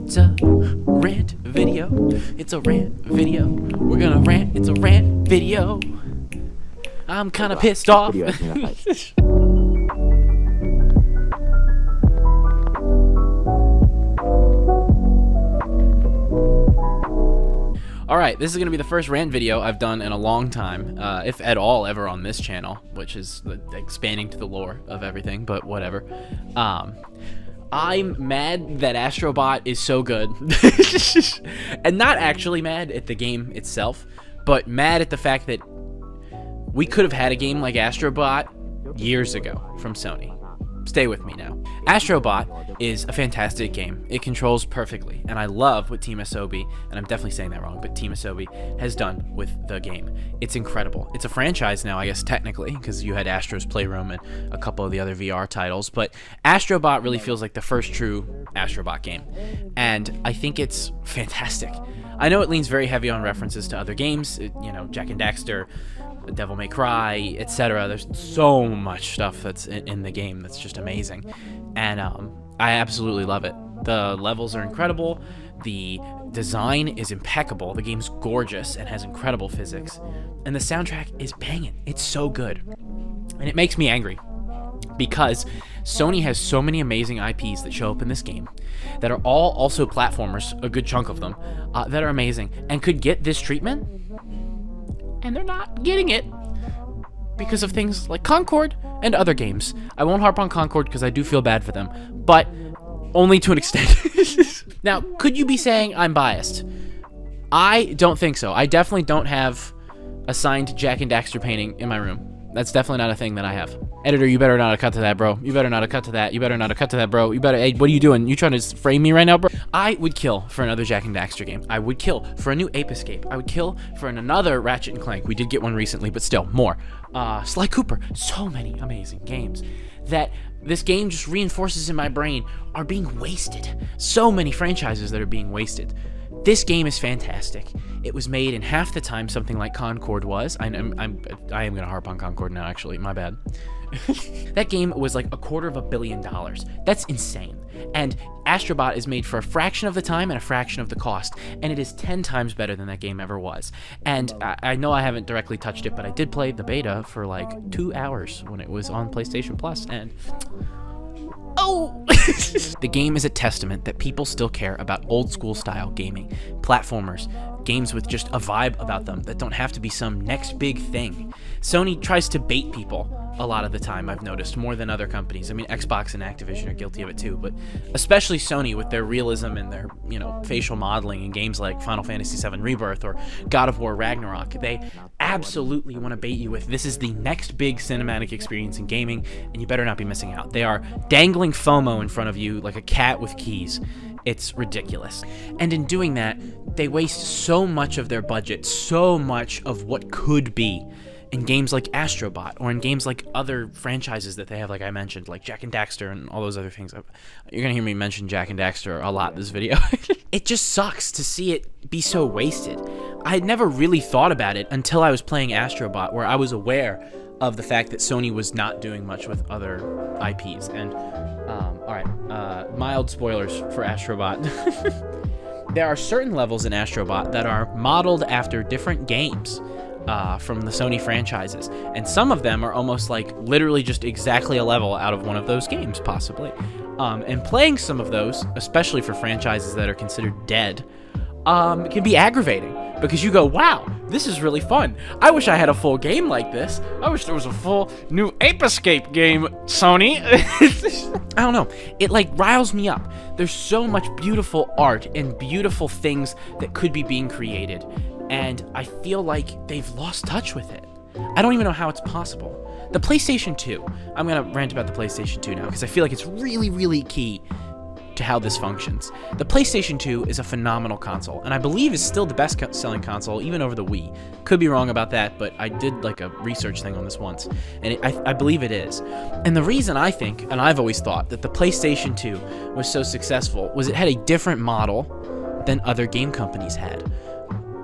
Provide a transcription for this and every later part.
It's a rant video. It's a rant video. We're gonna rant. It's a rant video. I'm kind of pissed off. Alright, this is going to be the first rant video I've done in a long time, if at all ever on this channel, which is expanding to the lore of everything, but whatever. I'm mad that Astro Bot is so good, and not actually mad at the game itself, but mad at the fact that we could have had a game like Astro Bot years ago from Sony. Stay with me now. Astro Bot is a fantastic game. It controls perfectly, and I love what Team ASOBI, and I'm definitely saying that wrong, but Team ASOBI has done with the game. It's incredible. It's a franchise now, I guess, technically, because you had Astro's Playroom and a couple of the other VR titles, but Astro Bot really feels like the first true Astro Bot game, and I think it's fantastic. I know it leans very heavy on references to other games, you know, Jak and Daxter, Devil May Cry, etc. There's so much stuff that's in the game that's just amazing, and I absolutely love it. The levels are incredible, the design is impeccable, the game's gorgeous and has incredible physics, and the soundtrack is banging. It's so good, and it makes me angry because Sony has so many amazing IPs that show up in this game that are all also platformers, a good chunk of them, that are amazing and could get this treatment, and they're not getting it because of things like Concord and other games. I won't harp on Concord because I do feel bad for them, but only to an extent. Now, could you be saying I'm biased? I don't think so. I definitely don't have a signed Jak and Daxter painting in my room. That's definitely not a thing that I have. Editor, you better not have cut to that, bro. You better not have cut to that. You better not have cut to that, bro. You better, hey, what are you doing? You trying to frame me right now, bro? I would kill for another Jak and Daxter game. I would kill for a new Ape Escape. I would kill for another Ratchet and Clank. We did get one recently, but still, more. Sly Cooper. So many amazing games that this game just reinforces in my brain are being wasted. So many franchises that are being wasted. This game is fantastic. It was made in half the time something like Concord was. I am gonna harp on Concord now, actually. My bad. That game was like $250 million. That's insane. And Astro Bot is made for a fraction of the time and a fraction of the cost, and it is 10 times better than that game ever was. And I know I haven't directly touched it, but I did play the beta for like 2 hours when it was on PlayStation Plus, and oh! The game is a testament that people still care about old school style gaming, platformers, games with just a vibe about them that don't have to be some next big thing. Sony tries to bait people a lot of the time, I've noticed, more than other companies. I mean, Xbox and Activision are guilty of it too, but especially Sony with their realism and their, you know, facial modeling in games like Final Fantasy VII Rebirth or God of War Ragnarok. They absolutely want to bait you with, this is the next big cinematic experience in gaming, and you better not be missing out. They are dangling FOMO in front of you like a cat with keys. It's ridiculous. And in doing that, they waste so much of their budget, so much of what could be in games like Astro Bot or in games like other franchises that they have, like I mentioned, like Jak and Daxter and all those other things. You're gonna hear me mention Jak and Daxter a lot this video. It just sucks to see it be so wasted. I had never really thought about it until I was playing Astro Bot, where I was aware of the fact that Sony was not doing much with other IPs. And alright, mild spoilers for Astro Bot. There are certain levels in Astro Bot that are modeled after different games from the Sony franchises, and some of them are almost like literally just exactly a level out of one of those games, possibly. And playing some of those, especially for franchises that are considered dead, can be aggravating, because you go, wow, this is really fun. I wish I had a full game like this. I wish there was a full new Ape Escape game, Sony. I don't know. It like riles me up. There's so much beautiful art and beautiful things that could be being created, and I feel like they've lost touch with it. I don't even know how it's possible. The PlayStation 2, I'm gonna rant about the PlayStation 2 now, because I feel like it's really, really key to how this functions. The PlayStation 2 is a phenomenal console, and I believe is still the best selling console, even over the Wii. Could be wrong about that, but I did like a research thing on this once, and I believe it is. And the reason I think, and I've always thought, that the PlayStation 2 was so successful was it had a different model than other game companies had.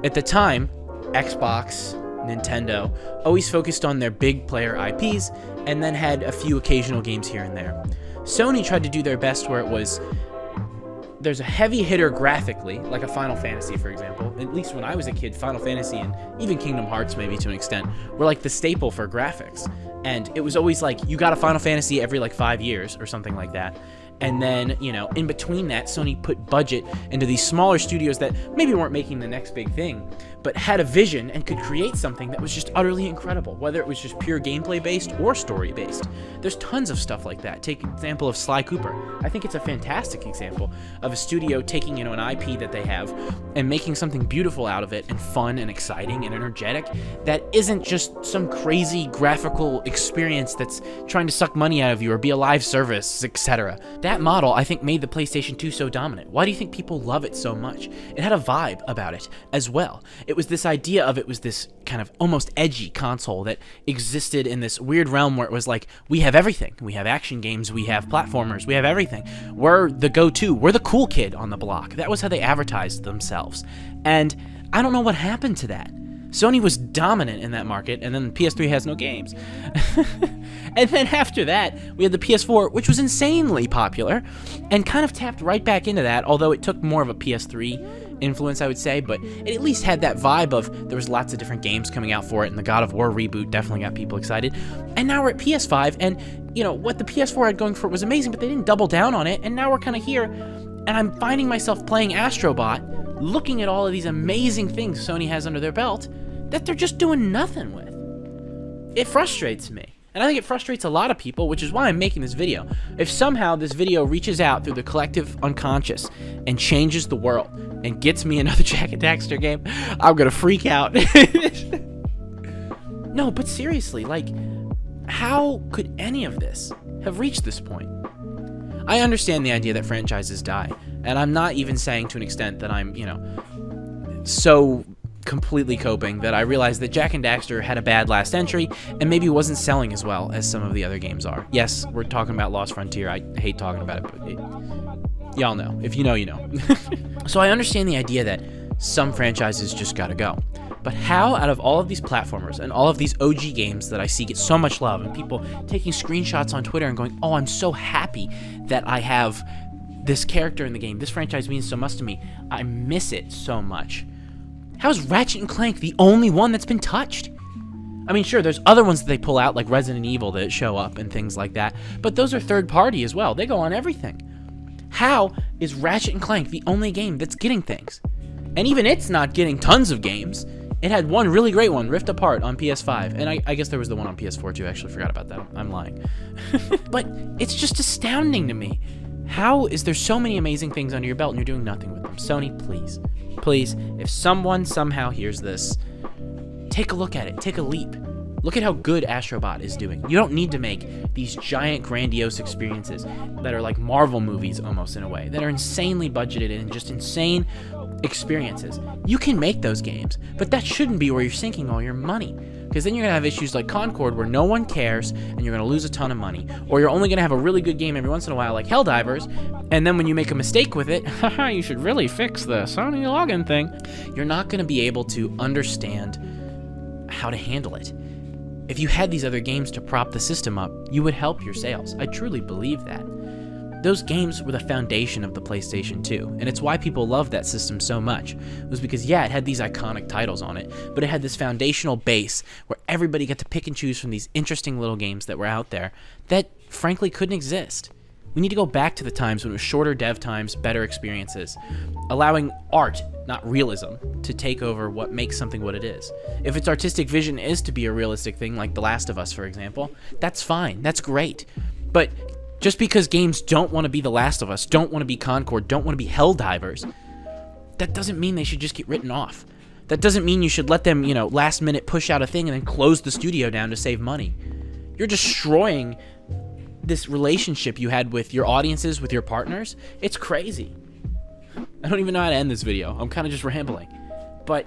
At the time, Xbox, Nintendo always focused on their big player IPs and then had a few occasional games here and there. Sony tried to do their best where it was there's a heavy hitter graphically, like a Final Fantasy, for example. At least when I was a kid, Final Fantasy and even Kingdom Hearts, maybe to an extent, were like the staple for graphics. And it was always like, you got a Final Fantasy every like 5 years or something like that. And then, you know, in between that, Sony put budget into these smaller studios that maybe weren't making the next big thing, but had a vision and could create something that was just utterly incredible, whether it was just pure gameplay-based or story-based. There's tons of stuff like that. Take an example of Sly Cooper. I think it's a fantastic example of a studio taking, you know, an IP that they have and making something beautiful out of it and fun and exciting and energetic that isn't just some crazy graphical experience that's trying to suck money out of you or be a live service, etc. That model, I think, made the PlayStation 2 so dominant. Why do you think people love it so much? It had a vibe about it as well. It was this idea of, it was this kind of almost edgy console that existed in this weird realm where it was like, we have everything. We have action games, we have platformers, we have everything. We're the go-to, we're the cool kid on the block. That was how they advertised themselves. And I don't know what happened to that. Sony was dominant in that market, and then the PS3 has no games. And then after that, we had the PS4, which was insanely popular, and kind of tapped right back into that, although it took more of a PS3 influence, I would say, but it at least had that vibe of, there was lots of different games coming out for it, and the God of War reboot definitely got people excited. And now we're at PS5, and, you know, what the PS4 had going for it was amazing, but they didn't double down on it, and now we're kind of here, and I'm finding myself playing Astro Bot, looking at all of these amazing things Sony has under their belt, that they're just doing nothing with. It frustrates me. And I think it frustrates a lot of people, which is why I'm making this video. If somehow this video reaches out through the collective unconscious and changes the world and gets me another Jak and Daxter game, I'm gonna freak out. No, but seriously, like, how could any of this have reached this point? I understand the idea that franchises die, and I'm not even saying to an extent that I'm, you know, so completely coping that I realized that Jak and Daxter had a bad last entry and maybe wasn't selling as well as some of the other games are. Yes, we're talking about Lost Frontier. I hate talking about it, but y'all know. If you know, you know. So I understand the idea that some franchises just gotta go. But how, out of all of these platformers and all of these OG games that I see get so much love, and people taking screenshots on Twitter and going, oh, I'm so happy that I have this character in the game. This franchise means so much to me. I miss it so much. How is Ratchet & Clank the only one that's been touched? I mean, sure, there's other ones that they pull out, like Resident Evil, that show up and things like that, but those are third party as well. They go on everything. How is Ratchet & Clank the only game that's getting things? And even it's not getting tons of games. It had one really great one, Rift Apart, on PS5, and I guess there was the one on PS4 too. I actually forgot about that. I'm lying. But it's just astounding to me. How is there so many amazing things under your belt and you're doing nothing with them? Sony, please. Please, if someone somehow hears this, take a look at it. Take a leap. Look at how good Astro Bot is doing. You don't need to make these giant, grandiose experiences that are like Marvel movies almost in a way, that are insanely budgeted and just insane experiences. You can make those games, but that shouldn't be where you're sinking all your money. Because then you're going to have issues like Concord where no one cares and you're going to lose a ton of money. Or you're only going to have a really good game every once in a while like Helldivers, and then when you make a mistake with it, haha, you should really fix the Sony login thing. You're not going to be able to understand how to handle it. If you had these other games to prop the system up, you would help your sales. I truly believe that. Those games were the foundation of the PlayStation 2, and it's why people loved that system so much. It was because, yeah, it had these iconic titles on it, but it had this foundational base where everybody got to pick and choose from these interesting little games that were out there that, frankly, couldn't exist. We need to go back to the times when it was shorter dev times, better experiences, allowing art, not realism, to take over what makes something what it is. If its artistic vision is to be a realistic thing, like The Last of Us, for example, that's fine, that's great. But just because games don't want to be The Last of Us, don't want to be Concord, don't want to be Helldivers, that doesn't mean they should just get written off. That doesn't mean you should let them, you know, last minute push out a thing and then close the studio down to save money. You're destroying this relationship you had with your audiences, with your partners. It's crazy. I don't even know how to end this video. I'm kind of just rambling. But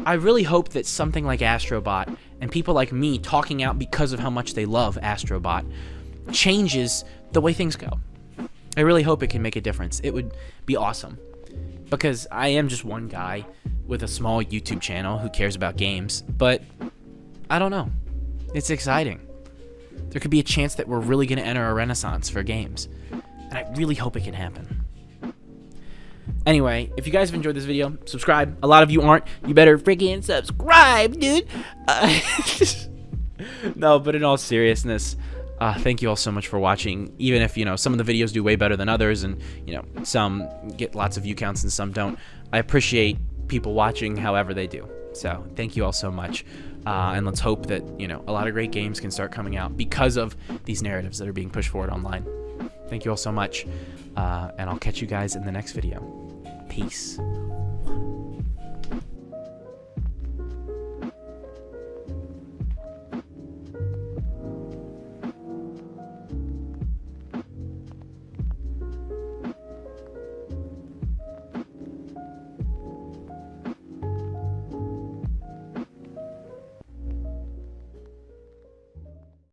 I really hope that something like Astro Bot and people like me talking out because of how much they love Astro Bot changes the way things go. I really hope it can make a difference. It would be awesome. Because I am just one guy with a small YouTube channel who cares about games. But I don't know. It's exciting. There could be a chance that we're really going to enter a renaissance for games. And I really hope it can happen. Anyway, if you guys have enjoyed this video, subscribe. A lot of you aren't. You better freaking subscribe, dude. No, but in all seriousness, thank you all so much for watching. Even if, you know, some of the videos do way better than others, and, you know, some get lots of view counts and some don't. I appreciate people watching however they do. So thank you all so much. And let's hope that, you know, a lot of great games can start coming out because of these narratives that are being pushed forward online. Thank you all so much. And I'll catch you guys in the next video. Peace.